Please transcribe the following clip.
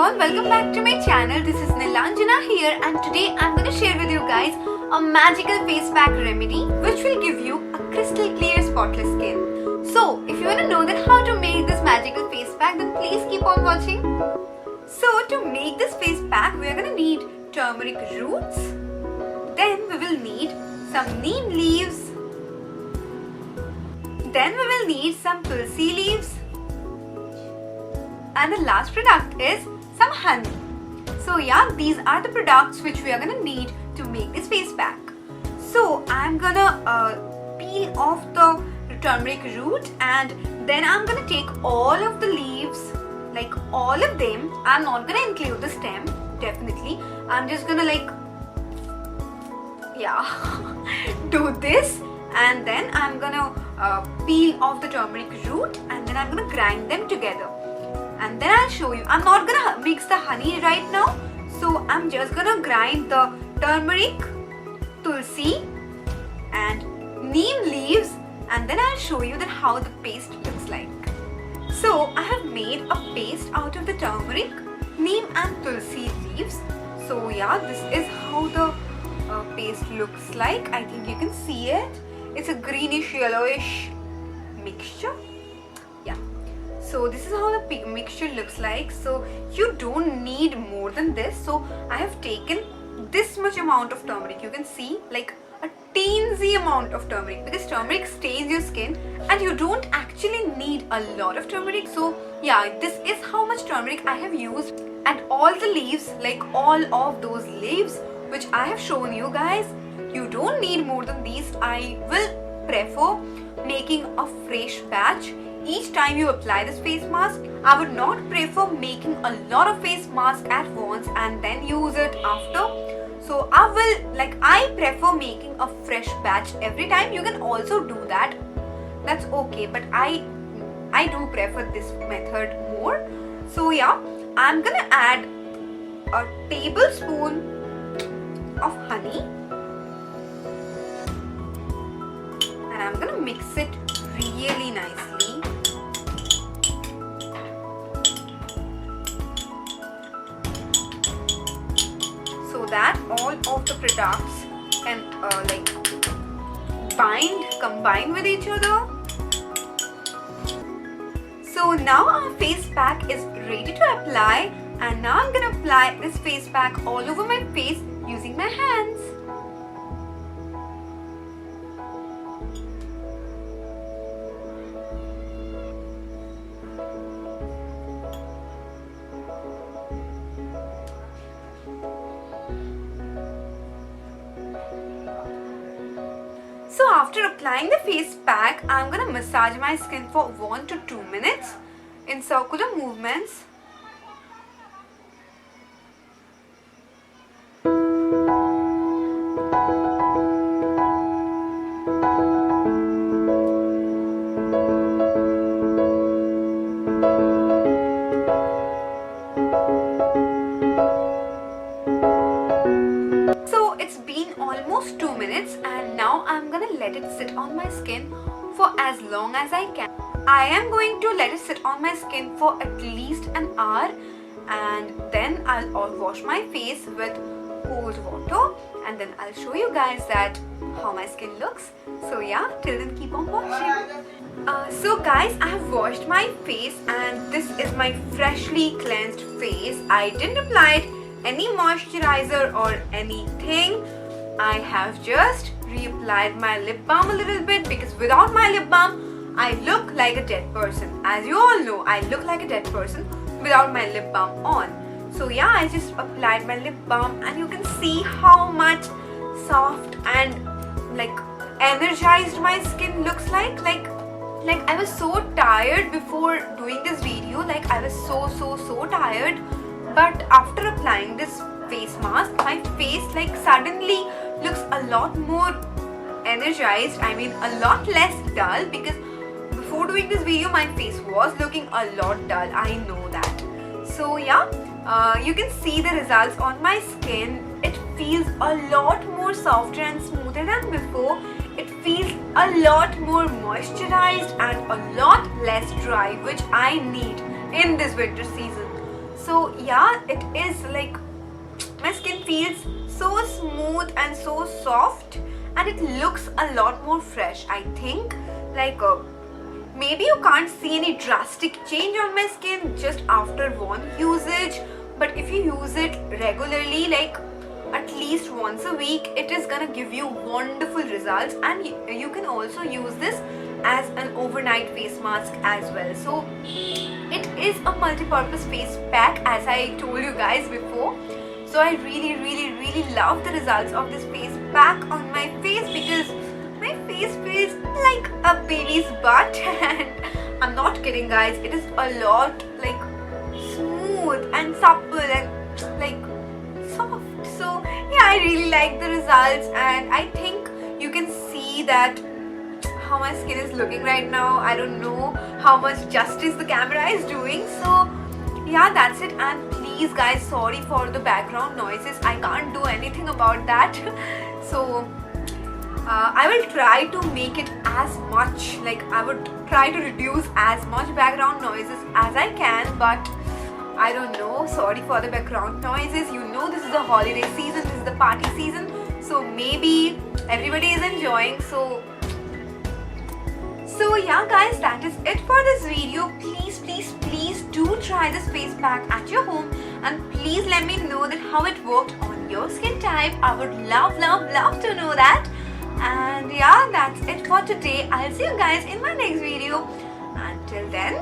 everyone, welcome back to my channel. This is Nilanjana here and today I'm going to share with you guys a magical face pack remedy which will give you a crystal clear spotless skin. So if you want to know that how to make this magical face pack, then please keep on watching. So to make this face pack we are going to need turmeric roots, then we will need some neem leaves, then we will need some tulsi leaves, and the last product is some honey. So yeah, these are the products which we are gonna need to make this face pack. So I'm gonna peel off the turmeric root and then I'm gonna take all of the leaves, like all of them. I'm not gonna include the stem, definitely. I'm just gonna do this, and then I'm gonna peel off the turmeric root and then I'm gonna grind them together. And then I'll show you. I'm not gonna mix the honey right now, so I'm just gonna grind the turmeric, tulsi and neem leaves, and then I'll show you that how the paste looks like. So I have made a paste out of the turmeric, neem and tulsi leaves. So yeah, this is how the paste looks like. I think you can see it. It's a greenish yellowish mixture. Yeah. So this is how the mixture looks like. So you don't need more than this. So I have taken this much amount of turmeric. You can see like a teensy amount of turmeric because turmeric stains your skin and you don't actually need a lot of turmeric. So yeah, this is how much turmeric I have used, and all the leaves, like all of those leaves which I have shown you guys, you don't need more than these. I will prefer making a fresh batch each time you apply this face mask. I would not prefer making a lot of face mask at once and then use it after. So I prefer making a fresh batch every time. You can also do that, that's okay, but I do prefer this method more. So yeah, I'm gonna add a tablespoon of honey and I'm gonna mix it really nicely. So that all of the products can combine with each other. So now our face pack is ready to apply, and now I'm gonna apply this face pack all over my face using my hands. So after applying the face pack, I'm gonna massage my skin for 1 to 2 minutes in circular movements. So it's been almost 2 minutes and now I'm gonna let it sit on my skin for as long as I can. I am going to let it sit on my skin for at least an hour, and then I'll wash my face with cold water, and then I'll show you guys that how my skin looks. So yeah, till then keep on watching. So guys, I have washed my face and this is my freshly cleansed face. I didn't apply any moisturizer or anything. I have just reapplied my lip balm a little bit because without my lip balm I look like a dead person. As you all know, I look like a dead person without my lip balm on. So yeah, I just applied my lip balm and you can see how much soft and energized my skin looks like. Like I was so tired before doing this video. Like I was so tired. But after applying this face mask, my face suddenly looks a lot more energized. I mean a lot less dull, because before doing this video my face was looking a lot dull. I know that. So yeah, you can see the results on my skin. It feels a lot more softer and smoother than before. It feels a lot more moisturized and a lot less dry, which I need in this winter season. So yeah, it is like my skin feels so smooth and so soft, and it looks a lot more fresh. I think like maybe you can't see any drastic change on my skin just after one usage, but if you use it regularly, like at least once a week, it is gonna give you wonderful results. And you can also use this as an overnight face mask as well. So it is a multi-purpose face pack, as I told you guys before. So I really love the results of this face pack on my face, because my face feels like a baby's butt. And I'm not kidding, guys, it is a lot like smooth and supple and like soft. So yeah, I really like the results, and I think you can see that how my skin is looking right now. I don't know how much justice the camera is doing. So yeah, that's it. And please guys, sorry for the background noises, I can't do anything about that. So I will try to make it as much, like I would try to reduce as much background noises as I can, but I don't know, sorry for the background noises. You know, this is the holiday season, this is the party season, so maybe everybody is enjoying. So yeah guys, that is it for this video. Please do try this face pack at your home, and please let me know that how it worked on your skin type. I would love to know that. And yeah, that's it for today. I'll see you guys in my next video. Until then,